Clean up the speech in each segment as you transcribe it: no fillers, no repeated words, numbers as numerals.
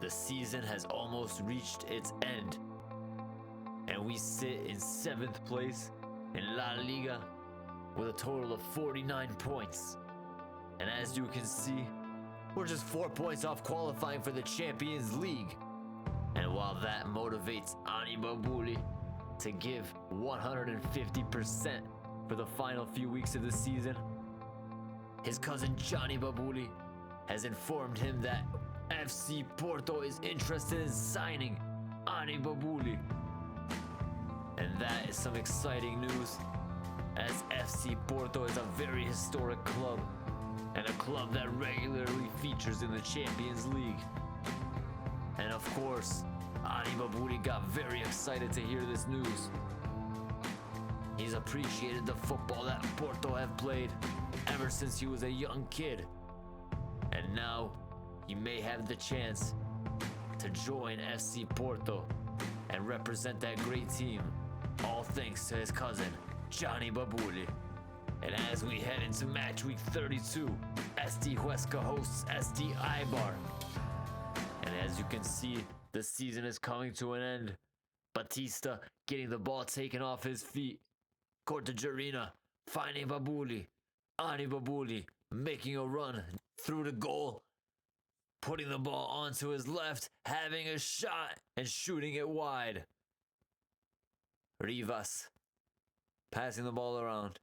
The season has almost reached its end, and we sit in 7th place in La Liga with a total of 49 points. And as you can see, we're just 4 points off qualifying for the Champions League. And while that motivates Ani Babooli to give 150% for the final few weeks of the season, his cousin Johnny Babooli has informed him that FC Porto is interested in signing Ani Babooli. And that is some exciting news, as FC Porto is a very historic club and a club that regularly features in the Champions League. And of course, Ani Babooli got very excited to hear this news. He's appreciated the football that Porto have played ever since he was a young kid. And now he may have the chance to join FC Porto and represent that great team, all thanks to his cousin, Johnny Babooli. And as we head into match week 32, SD Huesca hosts SD Eibar. And as you can see, the season is coming to an end. Batista getting the ball taken off his feet. Cortajarena finding Babooli. Ani Babooli making a run through the goal, putting the ball onto his left, having a shot and shooting it wide. Rivas passing the ball around.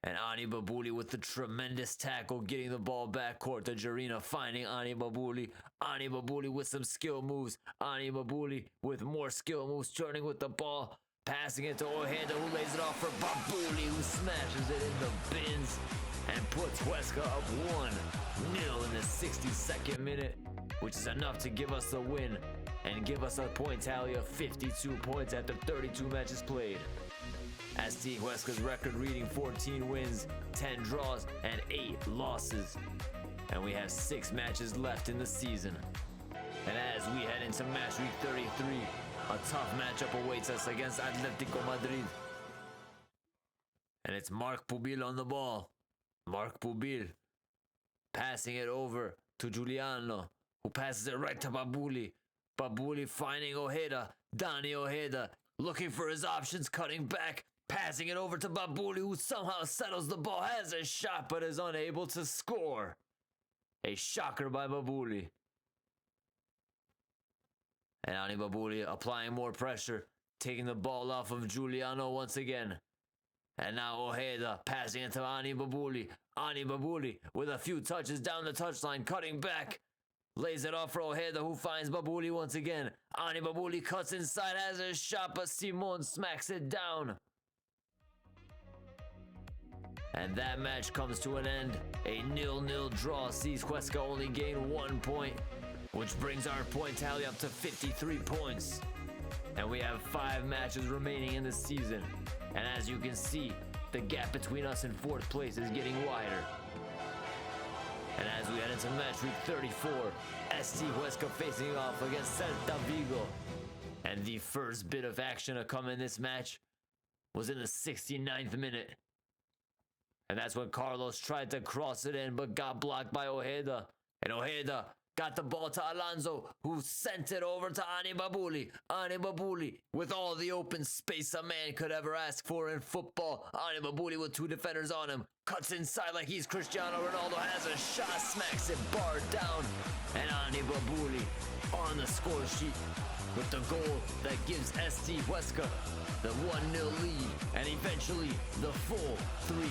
And Ani Babooli with the tremendous tackle, getting the ball back. Cortajarena finding Ani Babooli. Ani Babooli with some skill moves. Ani Babooli with more skill moves, turning with the ball, passing it to Ojeda, who lays it off for Babooli, who smashes it in the bins and puts Huesca up 1-0 in the 62nd minute, which is enough to give us the win and give us a point tally of 52 points after 32 matches played. SD Huesca's record reading 14 wins, 10 draws, and 8 losses. And we have 6 matches left in the season. And as we head into match week 33, a tough matchup awaits us against Atletico Madrid. And it's Marc Pubil on the ball. Marc Pubil passing it over to Giuliano, who passes it right to Babooli. Babooli finding Ojeda. Dani Ojeda looking for his options, cutting back, passing it over to Babooli, who somehow settles the ball, has a shot, but is unable to score. A shocker by Babooli. And Ani Babooli applying more pressure, taking the ball off of Giuliano once again. And now Ojeda passing it to Ani Babooli. Ani Babooli with a few touches down the touchline, cutting back. Lays it off for Ojeda, who finds Babooli once again. Ani Babooli cuts inside, has a shot, but Simon smacks it down. And that match comes to an end. A 0-0 draw sees Huesca only gain 1 point, which brings our point tally up to 53 points. And we have 5 matches remaining in the season. And as you can see, the gap between us and 4th place is getting wider. And as we head into match week 34, SD Huesca facing off against Celta Vigo. And the first bit of action to come in this match was in the 69th minute. And that's when Carlos tried to cross it in, but got blocked by Ojeda. And Ojeda got the ball to Alonso, who sent it over to Ani Babooli. Ani Babooli with all the open space a man could ever ask for in football. Ani Babooli with 2 defenders on him. Cuts inside like he's Cristiano Ronaldo. Has a shot, smacks it, barred down. And Ani Babooli on the score sheet with the goal that gives SD Huesca the 1-0 lead. And eventually the full 3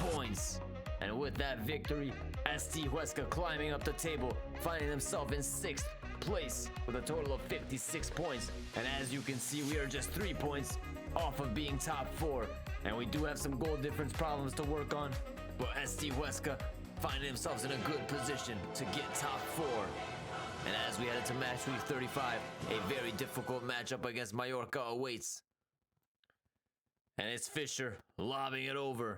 points. And with that victory, SD Huesca climbing up the table, finding themselves in 6th place with a total of 56 points. And as you can see, we are just 3 points off of being top 4. And we do have some goal difference problems to work on, but SD Huesca finding themselves in a good position to get top 4. And as we head into match week 35, a very difficult matchup against Mallorca awaits. And it's Fisher lobbing it over.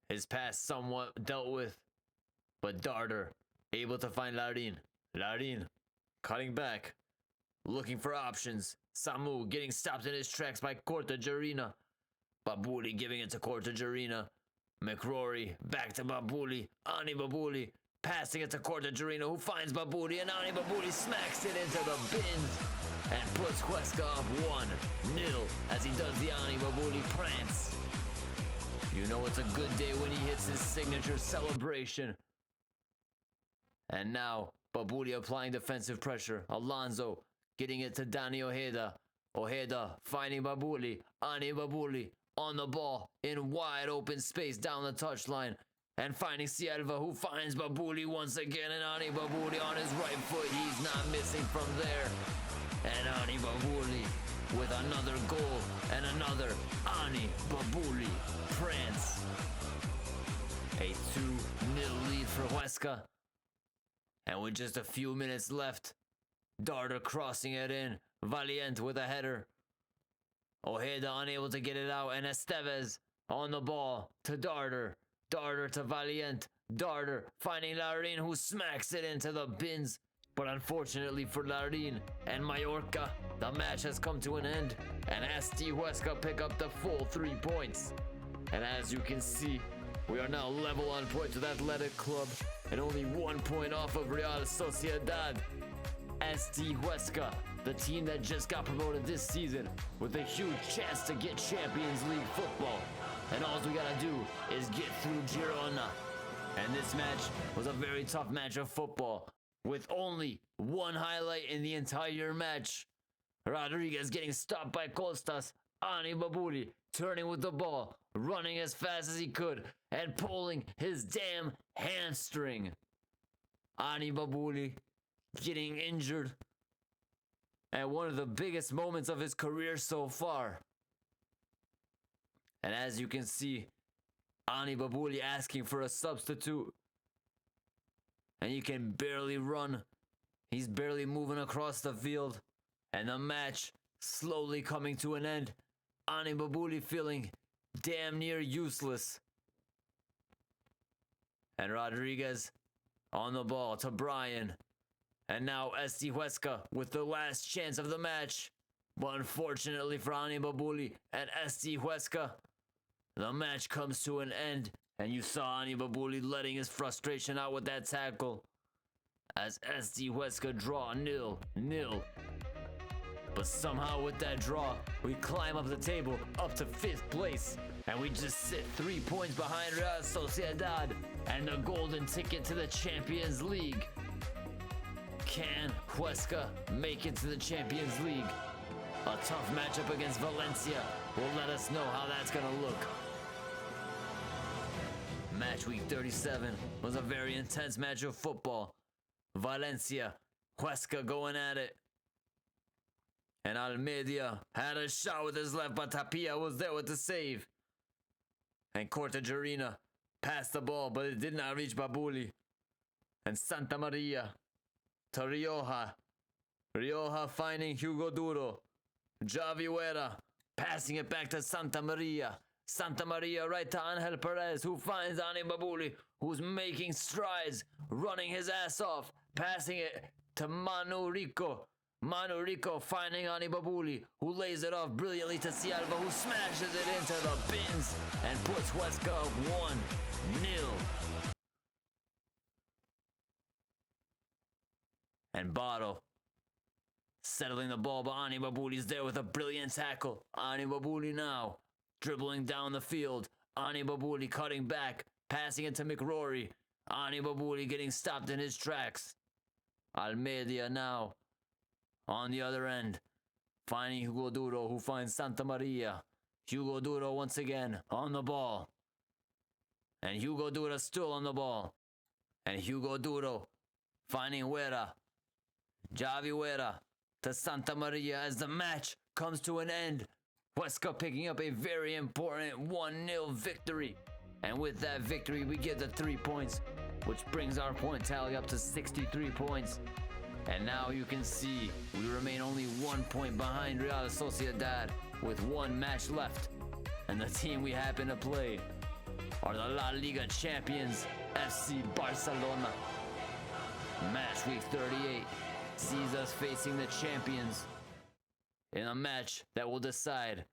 His pass somewhat dealt with, but Darder able to find Larin. Larin cutting back, looking for options. Samu getting stopped in his tracks by Cortajarena. Babooli giving it to Cortajarena. McRory back to Babooli. Ani Babooli passing it to Cortagerino, who finds Babooli, and Ani Babooli smacks it into the bins and puts Huesca up 1-0 as he does the Ani Babooli prance. You know it's a good day when he hits his signature celebration. And now, Babooli applying defensive pressure. Alonso getting it to Dani Ojeda. Ojeda finding Babooli. Ani Babooli on the ball in wide open space down the touchline. And finding Silva, who finds Babooli once again. And Ani Babooli on his right foot. He's not missing from there. And Ani Babooli with another goal and another Ani Babooli prance. A 2-0 lead for Huesca. And with just a few minutes left, Darder crossing it in. Valiente with a header. Ojeda unable to get it out, and Estevez on the ball to Darder. Darder to Valiente. Darder finding Larin, who smacks it into the bins. But unfortunately for Larin and Mallorca, the match has come to an end, and SD Huesca pick up the full 3 points. And as you can see, we are now level on points with Athletic Club and only 1 point off of Real Sociedad. SD Huesca, the team that just got promoted this season, with a huge chance to get Champions League football. And all we gotta do is get through Girona. And this match was a very tough match of football, with only one highlight in the entire match. Rodriguez getting stopped by Costas. Ani Babooli turning with the ball, running as fast as he could, and pulling his damn hamstring. Ani Babooli getting injured at one of the biggest moments of his career so far. And as you can see, Ani Babooli asking for a substitute. And he can barely run. He's barely moving across the field. And the match slowly coming to an end. Ani Babooli feeling damn near useless. And Rodriguez on the ball to Brian. And now SD Huesca with the last chance of the match. But unfortunately for Ani Babooli and SD Huesca, the match comes to an end. And you saw Ani Babooli letting his frustration out with that tackle. As SD Huesca draw 0-0. But somehow with that draw, we climb up the table, up to 5th place. And we just sit 3 points behind Real Sociedad and the golden ticket to the Champions League. Can Huesca make it to the Champions League? A tough matchup against Valencia will let us know how that's gonna look. Match week 37 was a very intense match of football. Valencia, Huesca going at it. And Almeida had a shot with his left, but Tapia was there with the save. And Cortagerino passed the ball, but it did not reach Babooli. And Santa Maria to Rioja. Rioja finding Hugo Duro. Javi Huera passing it back to Santa Maria. Santa Maria right to Angel Perez, who finds Ani Babooli, who's making strides, running his ass off, passing it to Manu Rico. Manu Rico finding Ani Babooli, who lays it off brilliantly to Silva, who smashes it into the bins and puts Huesca up 1-0. And Botto settling the ball, but Ani Babooli's there with a brilliant tackle. Ani Babooli now dribbling down the field. Ani Babooli cutting back, passing it to McRory. Ani Babooli getting stopped in his tracks. Almeida now on the other end, finding Hugo Duro, who finds Santa Maria. Hugo Duro once again on the ball. And Hugo Duro still on the ball. And Hugo Duro finding Huera. Javi Huera to Santa Maria as the match comes to an end. Huesca picking up a very important 1-0 victory. And with that victory, we get the 3 points, which brings our point tally up to 63 points. And now you can see we remain only 1 point behind Real Sociedad with 1 match left. And the team we happen to play are the La Liga champions, FC Barcelona. Match week 38 sees us facing the champions in a match that will decide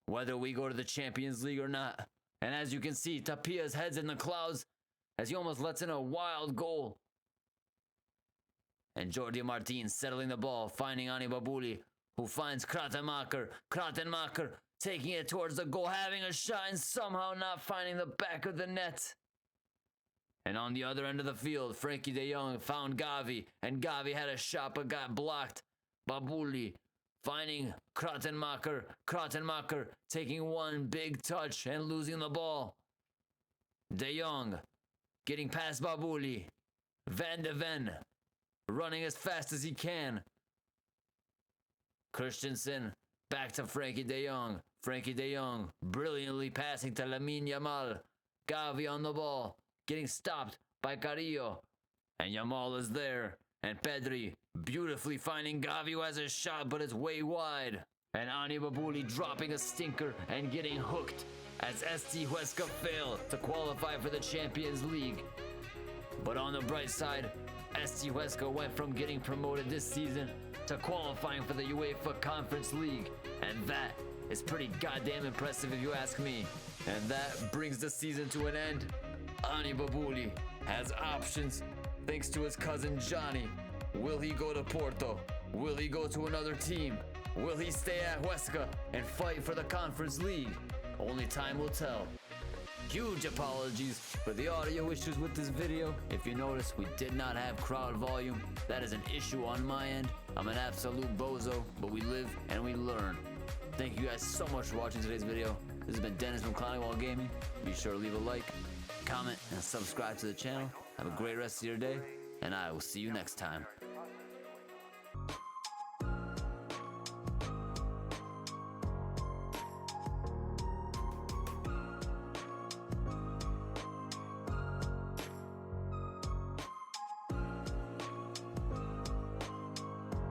whether we go to the Champions League or not. And as you can see, Tapia's head's in the clouds as he almost lets in a wild goal. And Jordi Martin settling the ball, finding Ani Babooli, who finds Kratenmacher. Kratenmacher taking it towards the goal, having a shot and somehow not finding the back of the net. And on the other end of the field, Frankie de Jong found Gavi, and Gavi had a shot but got blocked. Babooli finding Kratenmacher. Kratenmacher taking one big touch and losing the ball. De Jong getting past Babooli. Van de Ven running as fast as he can. Christensen back to Frankie de Jong. Frankie de Jong brilliantly passing to Lamine Yamal. Gavi on the ball, getting stopped by Carrillo. And Yamal is there. And Pedri beautifully finding Gavi, who has a shot but it's way wide. And Ani Babooli dropping a stinker and getting hooked as SD Huesca failed to qualify for the Champions League. But on the bright side, SD Huesca went from getting promoted this season to qualifying for the UEFA Conference League. And that is pretty goddamn impressive if you ask me. And that brings the season to an end. Ani Babooli has options thanks to his cousin Johnny. Will he go to Porto? Will he go to another team? Will he stay at Huesca and fight for the Conference League? Only time will tell. Huge apologies for the audio issues with this video. If you notice, we did not have crowd volume. That is an issue on my end. I'm an absolute bozo, but we live and we learn. Thank you guys so much for watching today's video. This has been Dennis from Clownywall Gaming. Be sure to leave a like, comment, and subscribe to the channel. Have a great rest of your day, and I will see you next time.